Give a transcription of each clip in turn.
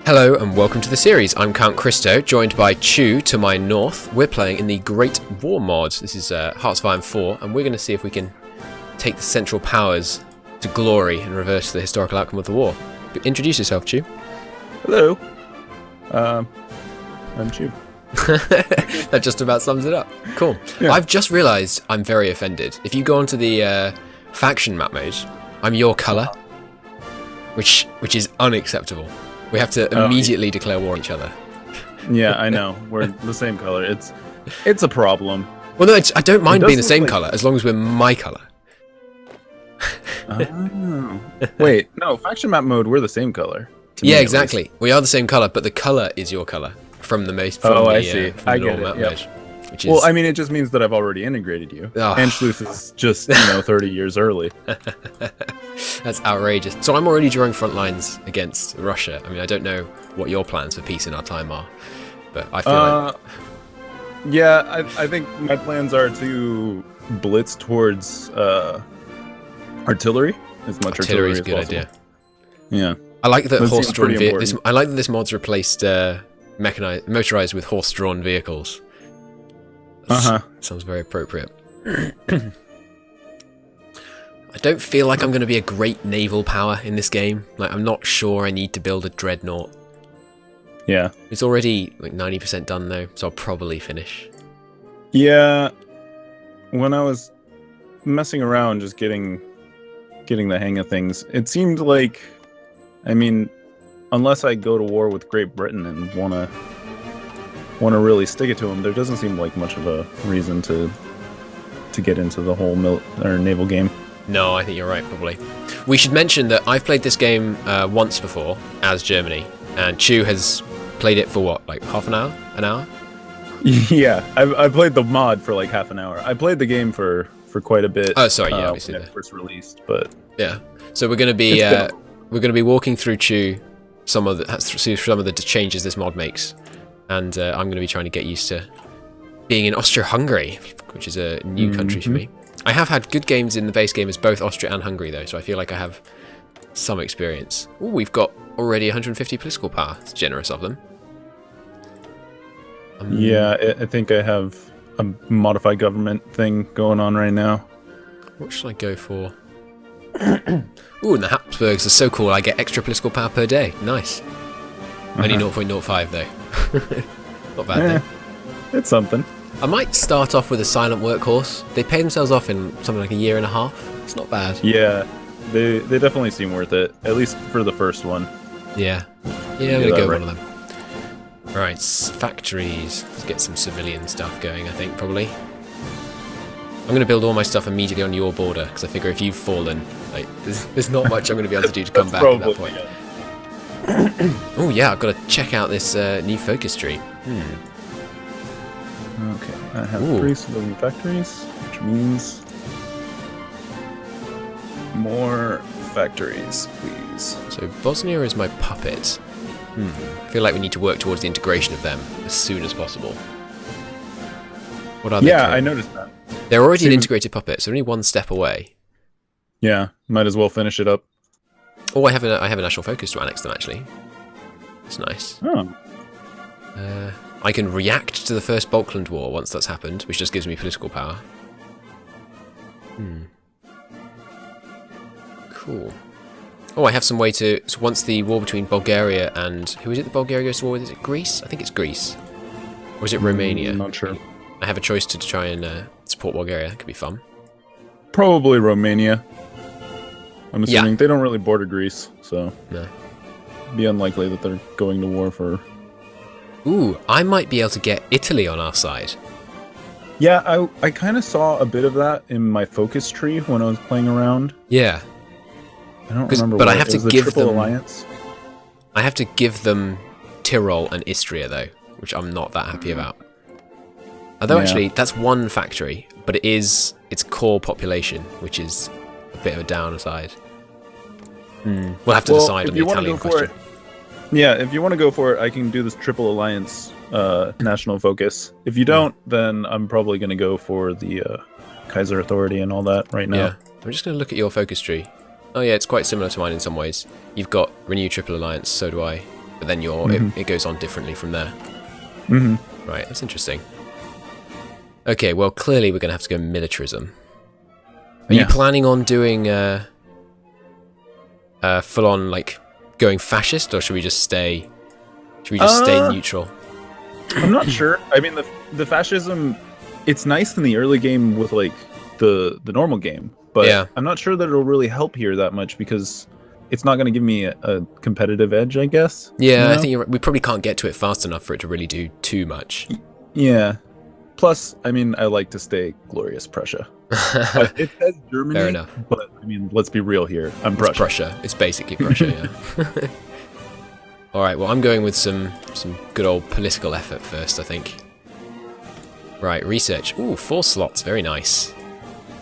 Hello and welcome to the series. I'm Count Christo, joined by Chu to my north. We're playing in the Great War mod. This is Hearts of Iron 4, and we're going to see if we can take the Central powers to glory and reverse the historical outcome of the war. But introduce yourself, Chu. Hello. I'm Chu. That just about sums it up. Cool. Yeah. I've just realised I'm very offended. If you go onto the faction map mode, I'm your colour, which is unacceptable. We have to immediately declare war on each other. Yeah, I know. We're the same color. It's a problem. Well, no, I don't mind being the same colour as long as we're my colour. Oh. Wait, no, faction map mode, we're the same color. Yeah, exactly. We are the same colour, but the colour is your colour from the most. From I see. I get it. Yep. Which is... Well, I mean, it just means that I've already integrated you. Oh. Anschluss is just 30 years early. That's outrageous. So I'm already drawing front lines against Russia. I mean, I don't know what your plans for peace in our time are, but I feel like... Yeah, I think my plans are to blitz towards artillery, as much artillery is as a good possible. idea. Yeah. I like that horse-drawn vehicles. I like that this mod's replaced motorized with horse-drawn vehicles. Sounds very appropriate. I don't feel like I'm going to be a great naval power in this game. Like, I'm not sure I need to build a dreadnought. Yeah. It's already like 90% done though, so I'll probably finish. Yeah. When I was messing around, just getting the hang of things, it seemed like, I mean, unless I go to war with Great Britain and want to really stick it to them, there doesn't seem like much of a reason to get into the whole naval game. No, I think you're right, probably. We should mention that I've played this game once before as Germany, and Chu has played it for what, like half an hour? An hour? Yeah, I played the mod for like half an hour. I played the game for quite a bit. Oh, sorry, yeah, obviously. When it first released, but yeah. So we're going to be walking through Chu some of the changes this mod makes, and I'm going to be trying to get used to being in Austria-Hungary, which is a new country for me. I have had good games in the base game as both Austria and Hungary, though, so I feel like I have some experience. Ooh, we've got already 150 political power. It's generous of them. Yeah, I think I have a modified government thing going on right now. What should I go for? Ooh, and the Habsburgs are so cool. I get extra political power per day. Nice. Only 0.05, though. Not bad, though. It's something. I might start off with a silent workhorse. They pay themselves off in something like a year and a half. It's not bad. Yeah, they definitely seem worth it, at least for the first one. Yeah. Yeah, I'm going to go one of them. Alright, factories. Let's get some civilian stuff going, I think, probably. I'm going to build all my stuff immediately on your border, because I figure if you've fallen, like, there's not much I'm going to be able to do to come back at that point. Oh yeah, I've got to check out this new focus tree. Okay, I have 3 civilian factories, which means more factories, please. So Bosnia is my puppet. I feel like we need to work towards the integration of them as soon as possible. What are they? Yeah, I noticed that. They're already an integrated puppet, so they're only one step away. Yeah, might as well finish it up. Oh, I have a national focus to annex them, actually. That's nice. Oh. I can react to the First Balkland War once that's happened, which just gives me political power. Cool. Oh, I have some way to... So once the war between Bulgaria and... Who is it the Bulgaria goes to war with? Is it Greece? I think it's Greece. Or is it Romania? I'm not sure. I have a choice to try and support Bulgaria. That could be fun. Probably Romania. I'm assuming they don't really border Greece, so... No. It'd be unlikely that they're going to war for... Ooh, I might be able to get Italy on our side. Yeah, I kind of saw a bit of that in my focus tree when I was playing around. Yeah. I don't remember. But I have to give them alliance. I have to give them Tyrol and Istria though, which I'm not that happy about. Although actually, that's one factory, but it is its core population, which is a bit of a downside. We'll have to decide on the Italian question. Yeah, if you want to go for it, I can do this triple alliance national focus. If you don't, then I'm probably going to go for the Kaiser Authority and all that right now. Yeah, I'm just going to look at your focus tree. Oh yeah, it's quite similar to mine in some ways. You've got Renew Triple Alliance, so do I. but then it goes on differently from there. Right, that's interesting. Okay, well, clearly we're going to have to go militarism. Are you planning on doing full-on, like, going fascist, or should we just stay neutral? I'm not sure. I mean, the fascism, it's nice in the early game with, like, the normal game, but I'm not sure that it'll really help here that much because it's not going to give me a competitive edge, I guess. Yeah, I think we probably can't get to it fast enough for it to really do too much. Yeah. Plus, I mean, I like to stay glorious Prussia. It says Germany, fair enough. But I mean, let's be real here. I'm Prussia. It's Prussia. It's basically Prussia, yeah. All right, well, I'm going with some good old political effort first, I think. Right, research. Ooh, 4 slots. Very nice.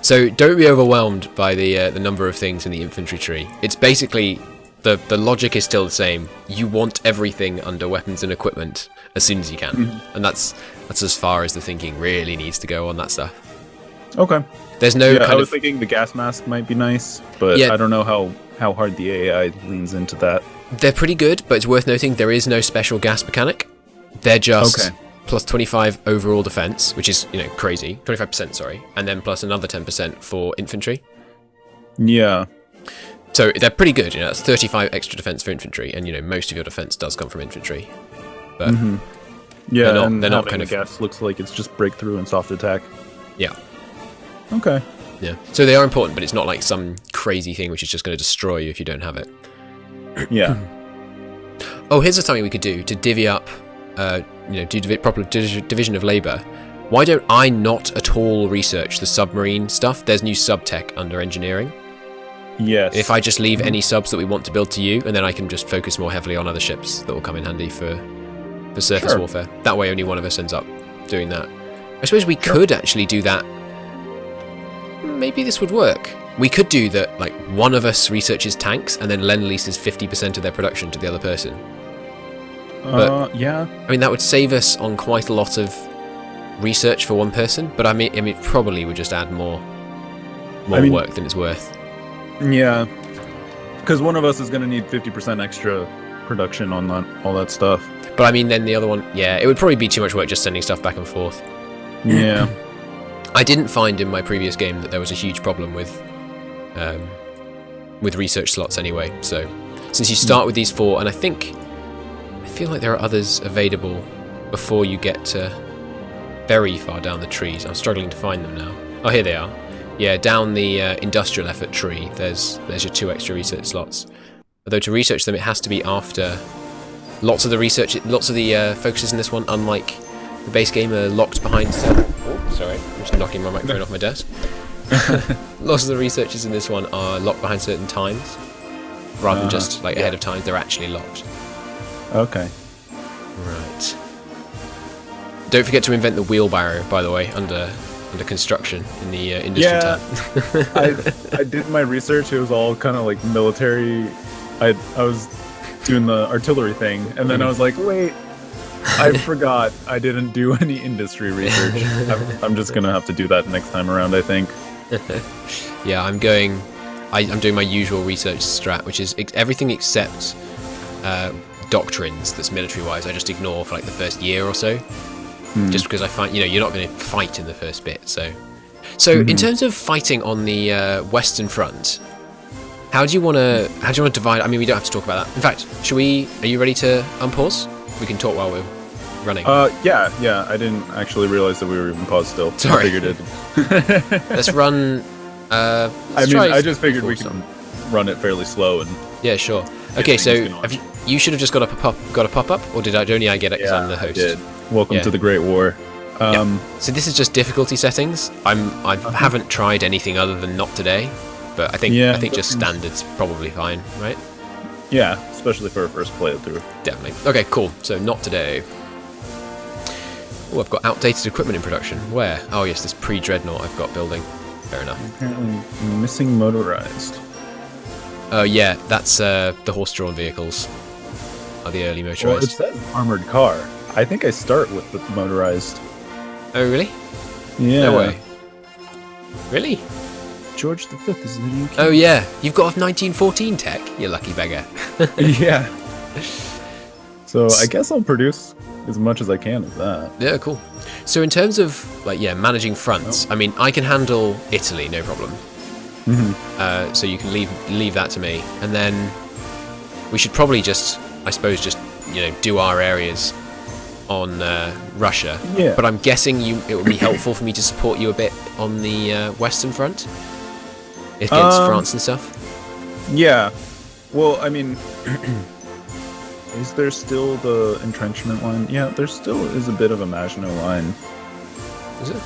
So don't be overwhelmed by the number of things in the infantry tree. It's basically the logic is still the same. You want everything under weapons and equipment as soon as you can, and that's as far as the thinking really needs to go on that stuff. Okay. There's no. I was thinking the gas mask might be nice, but I don't know how hard the AI leans into that. They're pretty good, but it's worth noting there is no special gas mechanic. They're just plus 25 overall defense, which is, crazy. 25%, sorry. And then plus another 10% for infantry. Yeah. So they're pretty good, that's 35 extra defense for infantry, and most of your defense does come from infantry. But yeah, they're not kind of gas looks like it's just breakthrough and soft attack. Yeah. Okay. Yeah. So they are important, but it's not like some crazy thing which is just going to destroy you if you don't have it. Yeah. Oh, here's something we could do to divvy up, do proper division of labour. Why don't I not at all research the submarine stuff? There's new sub-tech under engineering. Yes. If I just leave any subs that we want to build to you, and then I can just focus more heavily on other ships that will come in handy for surface warfare. That way only one of us ends up doing that. I suppose we could actually do that. Maybe this would work. We could do that, like, one of us researches tanks, and then lend-leases 50% of their production to the other person. But, yeah. I mean, that would save us on quite a lot of research for one person, but I mean, it probably would just add more work than it's worth. Yeah, because one of us is going to need 50% extra production on all that stuff. But I mean, then the other one, it would probably be too much work just sending stuff back and forth. Yeah. I didn't find in my previous game that there was a huge problem with research slots anyway. So since you start with these 4, and I feel like there are others available before you get to very far down the trees. I'm struggling to find them now. Oh, here they are. Yeah, down the industrial effort tree, there's your 2 extra research slots. Although to research them, it has to be after lots of the focuses in this one, unlike the base game, are locked behind. Oh, sorry, I'm just knocking my microphone off my desk. Lots of the researches in this one are locked behind certain times, rather than just like ahead of time. They're actually locked. Okay. Right. Don't forget to invent the wheelbarrow, by the way, under construction in the industry tab. I did my research. It was all kind of like military. I was doing the artillery thing, and then I was like, wait, I forgot I didn't do any industry research. I'm just gonna have to do that next time around, I think. Yeah, I'm doing my usual research strat, which is everything except doctrines that's military-wise. I just ignore for like the first year or so. Just because I find, you're not going to fight in the first bit. So in terms of fighting on the Western Front, how do you want to divide? I mean, we don't have to talk about that. In fact, are you ready to unpause? We can talk while we're running. Yeah. I didn't actually realize that we were even paused still. Sorry. I figured it. Let's run. I just figured we could run it fairly slow and. Yeah, sure. Okay, so you should have just got a pop up, or did only I get it because I'm the host? I did. Welcome to the Great War. So this is just difficulty settings. I haven't tried anything other than not today, but I think just standard's probably fine, right? Yeah, especially for a first playthrough. Definitely. Okay, cool. So not today. Oh, I've got outdated equipment in production. Where? Oh yes, this pre-dreadnought I've got building. Fair enough. Apparently missing motorized. Oh yeah, that's the horse-drawn vehicles are the early motorized. Well, it says armored car. I think I start with the motorized. Oh really? Yeah. No way. Really? George V is in the UK. Oh yeah, you've got a 1914 tech, you lucky beggar. Yeah. So I guess I'll produce as much as I can of that. Yeah, cool. So in terms of like managing fronts, I mean, I can handle Italy, no problem. So you can leave that to me, and then we should probably just, I suppose, just do our areas on Russia. Yeah. But I'm guessing it would be helpful for me to support you a bit on the Western Front against France and stuff. Yeah. Well, I mean, is there still the entrenchment line? Yeah, there still is a bit of a Maginot line. Is it?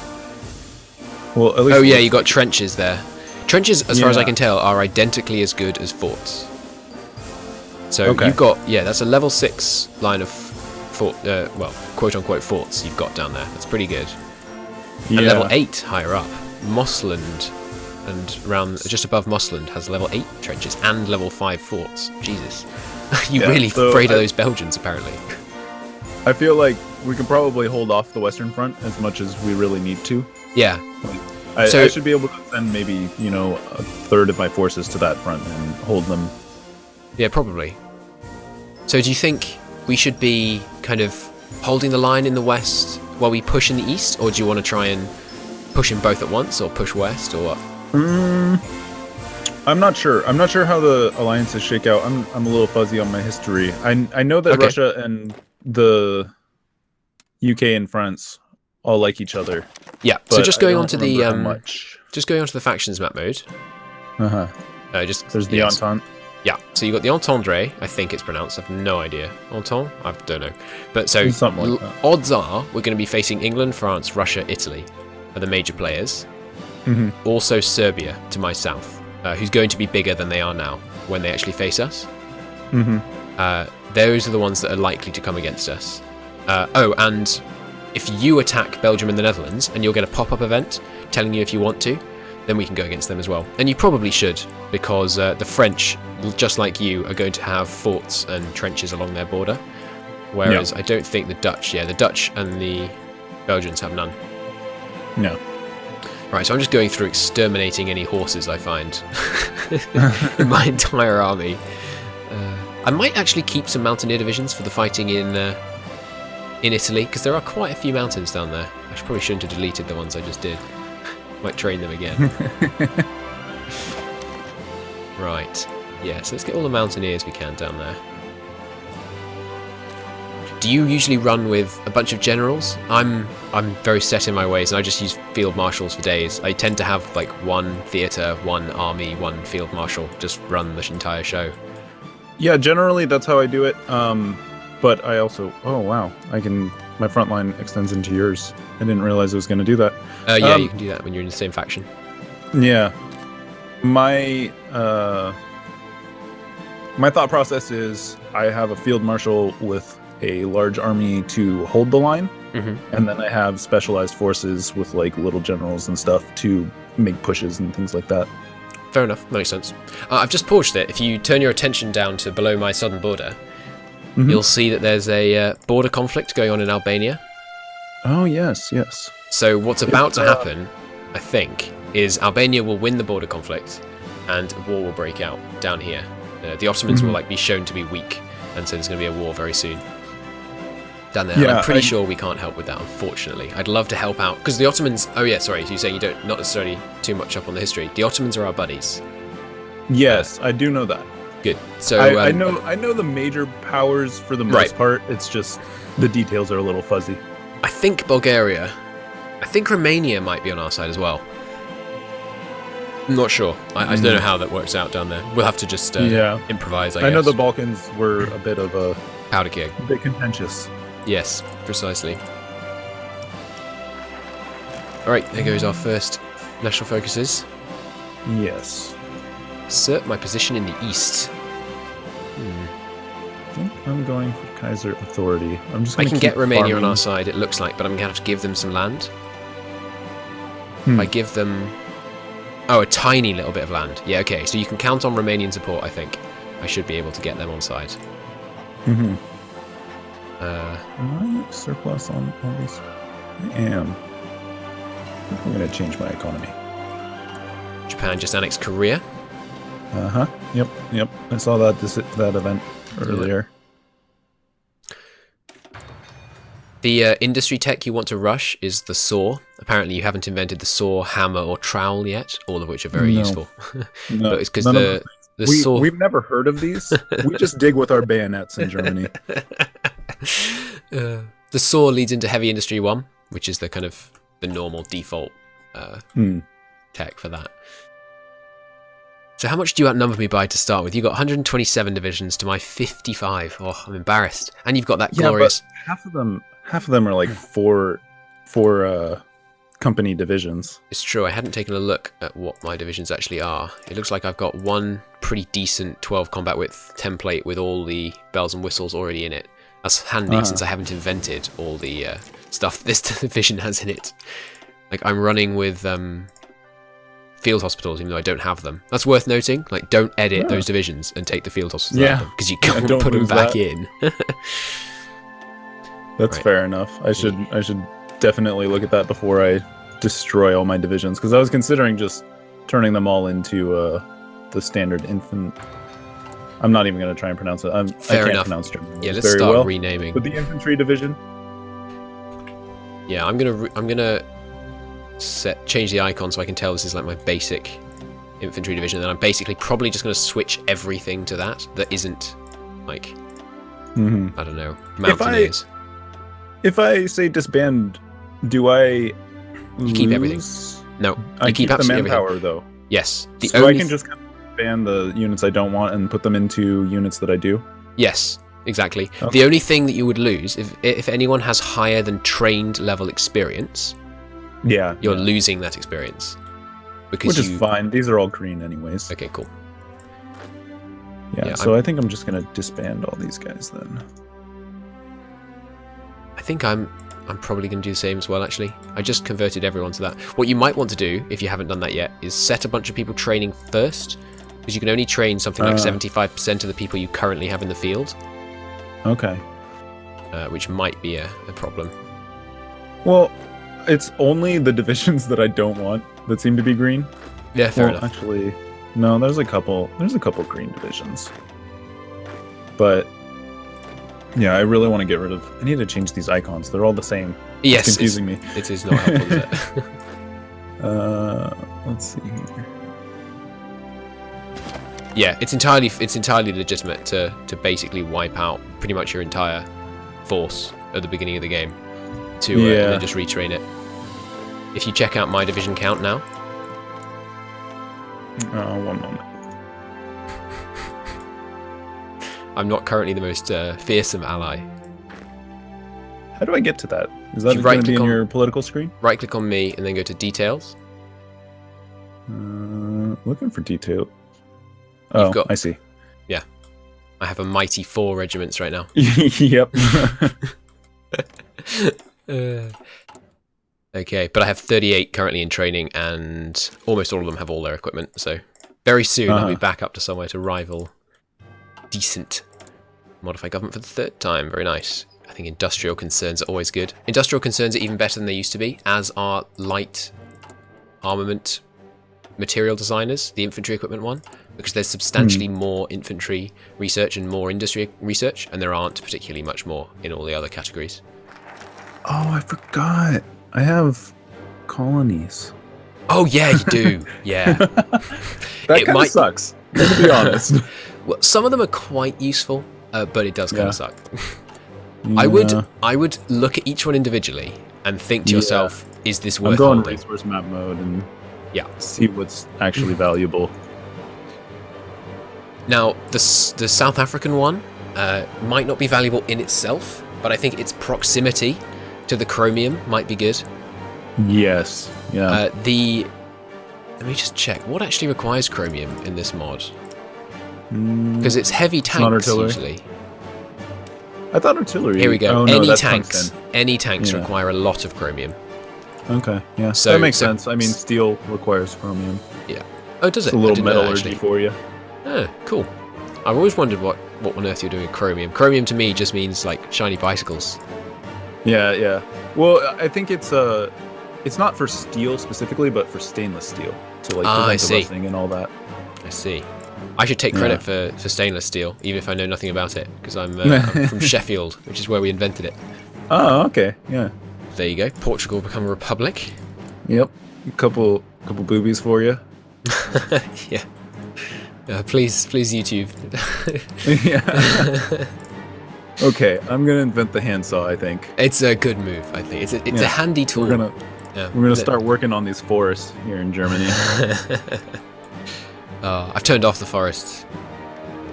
Well, at least. Oh yeah, you got trenches there. Trenches, as far as I can tell, are identically as good as forts. So you've got, that's a level 6 line of fort, well, quote-unquote forts you've got down there. That's pretty good. Yeah. And level 8 higher up, Mossland, and around just above Mossland has level 8 trenches and level 5 forts. Jesus. You're really afraid of those Belgians, apparently. I feel like we could probably hold off the Western Front as much as we really need to. Yeah. I should be able to send maybe, a third of my forces to that front and hold them. Yeah, probably. So do you think we should be kind of holding the line in the west while we push in the east, or do you want to try and push in both at once, or push west, or what? I'm not sure. I'm not sure how the alliances shake out. I'm a little fuzzy on my history. I know that Russia and the UK and France all like each other. Yeah. So just going on to the factions map mode. There's the Entente. Yeah. So you got the Entendre. I think it's pronounced. I've no idea. Entente? I don't know. But so something like that. Odds are we're going to be facing England, France, Russia, Italy are the major players. Also Serbia to my south, who's going to be bigger than they are now when they actually face us. Those are the ones that are likely to come against us. And if you attack Belgium and the Netherlands, and you'll get a pop-up event telling you if you want to, then we can go against them as well. And you probably should, because the French, just like you, are going to have forts and trenches along their border. Whereas I don't think the Dutch, the Dutch and the Belgians have none. No. Right, so I'm just going through exterminating any horses I find in my entire army. I might actually keep some mountaineer divisions for the fighting in Italy, because there are quite a few mountains down there. I probably shouldn't have deleted the ones I just did. Might train them again. Right. Yeah, so let's get all the mountaineers we can down there. Do you usually run with a bunch of generals? I'm very set in my ways, and I just use field marshals for days. I tend to have like one theatre, one army, one field marshal, just run the entire show. Yeah, generally that's how I do it. But I also, my front line extends into yours. I didn't realize I was going to do that. Yeah, you can do that when you're in the same faction. Yeah. My thought process is I have a field marshal with a large army to hold the line, and then I have specialized forces with like little generals and stuff to make pushes and things like that. Fair enough, makes sense. I've just paused it. If you turn your attention down to below my southern border, you'll see that there's a border conflict going on in Albania. Oh, yes, yes. So what's about to happen, I think, is Albania will win the border conflict and a war will break out down here. The Ottomans will be shown to be weak, and so there's going to be a war very soon down there. Yeah, I'm pretty sure we can't help with that, unfortunately. I'd love to help out, because the Ottomans... Oh yeah, sorry, you're saying you don't, not necessarily too much up on the history. The Ottomans are our buddies. Yes, I do know that. Good. So I know the major powers for the most part. It's just the details are a little fuzzy. I think Bulgaria, I think Romania might be on our side as well. I'm not sure. I don't know how that works out down there. We'll have to just improvise, I guess. I know the Balkans were a bit of a powder keg. A bit contentious. Yes, precisely. Alright, there goes our first national focuses. Yes. Assert my position in the east. I think I'm going for Kaiser authority. I can get Romania on our side, it looks like, but I'm going to have to give them some land. I give them... Oh, a tiny little bit of land. Yeah, okay, so you can count on Romanian support, I think. I should be able to get them on side. Am I surplus on all these? I am. I think I'm going to change my economy. Japan just annexed Korea. Yep. I saw that event earlier. The industry tech you want to rush is the saw. Apparently, you haven't invented the saw, hammer, or trowel yet, all of which are very useful. No, but it's because the saw. We've never heard of these. We just dig with our bayonets in Germany. The saw leads into heavy industry 1, which is the kind of the normal default tech for that. So how much do you outnumber me by to start with? You got 127 divisions to my 55. Oh, I'm embarrassed. And you've got that glorious. But half of them are like four company divisions. It's true. I hadn't taken a look at what my divisions actually are. It looks like I've got one pretty decent 12 combat width template with all the bells and whistles already in it. That's handy since I haven't invented all the stuff this division has in it. Like I'm running with field hospitals, even though I don't have them. That's worth noting. Like, don't edit those divisions and take the field hospitals out of them because you can't put them back in. That's fair enough. I should definitely look at that before I destroy all my divisions, because I was considering just turning them all into the standard infant. I'm not even going to try and pronounce it. I can't pronounce German. Yeah, let's start renaming. But the infantry division. Yeah, I'm gonna change the icon so I can tell this is like my basic infantry division. And then I'm basically probably just going to switch everything to that isn't like I don't know, mountaineers. If I say disband, do I You keep everything. No, I keep the absolutely manpower everything. though. Yes. So I can just kind of ban the units I don't want and put them into units that I do? Yes, exactly. Okay. The only thing that you would lose, if anyone has higher than trained level experience, you're losing that experience. Which is fine. These are all green anyways. Okay, cool. Yeah, so I think I'm just going to disband all these guys then. I think I'm probably going to do the same as well, actually. I just converted everyone to that. What you might want to do, if you haven't done that yet, is set a bunch of people training first, because you can only train something like 75% of the people you currently have in the field. Okay. Which might be a problem. Well, it's only the divisions that I don't want that seem to be green. Yeah, fair enough. Actually, no, there's a couple green divisions. But yeah, I really want to get rid of... I need to change these icons. They're all the same. Yes, it's confusing me. It is not helpful, is it? Let's see here. Yeah, it's entirely legitimate to basically wipe out pretty much your entire force at the beginning of the game to and then just retrain it. If you check out my division count now. One moment. I'm not currently the most fearsome ally. How do I get to that? Is that going to be in your political screen? Right click on me and then go to details. Looking for detail. Oh, I see. Yeah. I have a mighty 4 regiments right now. Yep. Okay, but I have 38 currently in training, and almost all of them have all their equipment. So very soon I'll be back up to somewhere to rival decent modify government for the 3rd time. Very nice. I think industrial concerns are always good. Industrial concerns are even better than they used to be, as are light armament material designers, the infantry equipment one, because there's substantially more infantry research and more industry research, and there aren't particularly much more in all the other categories. Oh, I forgot. I have colonies. Oh yeah, you do. Yeah. That kind of sucks, to be honest. Well, some of them are quite useful, but it does kind of suck. I would look at each one individually and think to yourself, is this worth holding? I'm going resource map mode and see what's actually valuable. Now, the South African one might not be valuable in itself, but I think its proximity to the chromium might be good. Yes. Yeah. Let me just check. What actually requires chromium in this mod? Because it's heavy tanks usually. I thought artillery. Here we go. Oh, any no, tanks require a lot of chromium. Okay. Yeah. So that makes sense. I mean, steel requires chromium. Yeah. Oh, does it? It's a little metallurgy for you. Oh, cool. I've always wondered what on earth you're doing with chromium. Chromium to me just means like shiny bicycles. Yeah, yeah. Well, I think it's not for steel specifically, but for stainless steel. So like I see. Rusting and all that. I see. I should take credit for stainless steel, even if I know nothing about it, because I'm from Sheffield, which is where we invented it. Oh, okay. Yeah. There you go. Portugal become a republic. Yep. Couple boobies for you. Yeah. Please, YouTube. Yeah. Okay, I'm gonna invent the handsaw. I think It's a good move. I think it's a handy tool. we're gonna start working on these forests here in Germany. I've turned off the forests.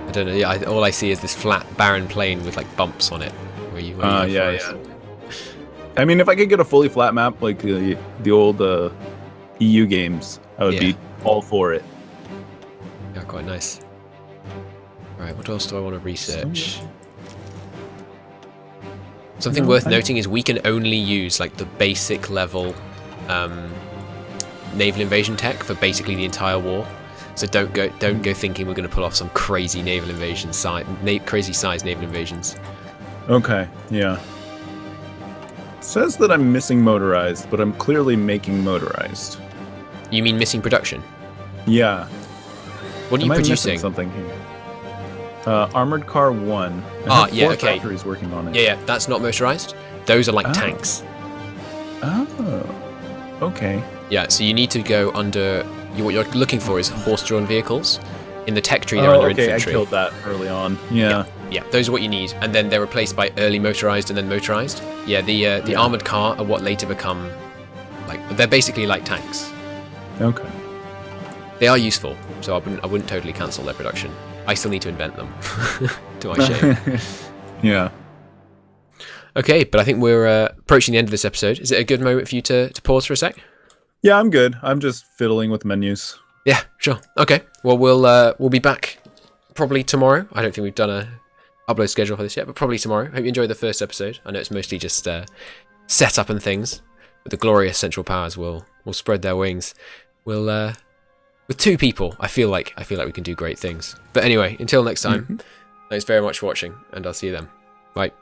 I don't know. Yeah, all I see is this flat, barren plain with like bumps on it. Where you have forest. I mean, if I could get a fully flat map like the old EU games, I would be all for it. Yeah, quite nice. Right, what else do I want to research? Something worth noting is we can only use like the basic level naval invasion tech for basically the entire war. So don't go thinking we're going to pull off some crazy naval invasion crazy size naval invasions. Okay, yeah. It says that I'm missing motorized, but I'm clearly making motorized. You mean missing production? Yeah. What are you producing? Something here. Armored car 1. Yeah, okay. Factories working on it. Yeah, that's not motorized. Those are like tanks. Oh. Okay. Yeah, so you need to go under. What you're looking for is horse-drawn vehicles. In the tech tree, they're under infantry. I killed that early on. Yeah. Yeah, those are what you need, and then they're replaced by early motorized and then motorized. Yeah, the armored car are what later become like they're basically like tanks. Okay. They are useful, so I wouldn't totally cancel their production. I still need to invent them. To my shame. Yeah. Okay, but I think we're approaching the end of this episode. Is it a good moment for you to pause for a sec? Yeah, I'm good. I'm just fiddling with menus. Yeah, sure. Okay. Well, we'll be back probably tomorrow. I don't think we've done a upload schedule for this yet, but probably tomorrow. Hope you enjoyed the first episode. I know it's mostly just setup and things, but the glorious Central Powers will spread their wings. We'll with 2 people, I feel like we can do great things. But anyway, until next time, thanks very much for watching, and I'll see you then. Bye.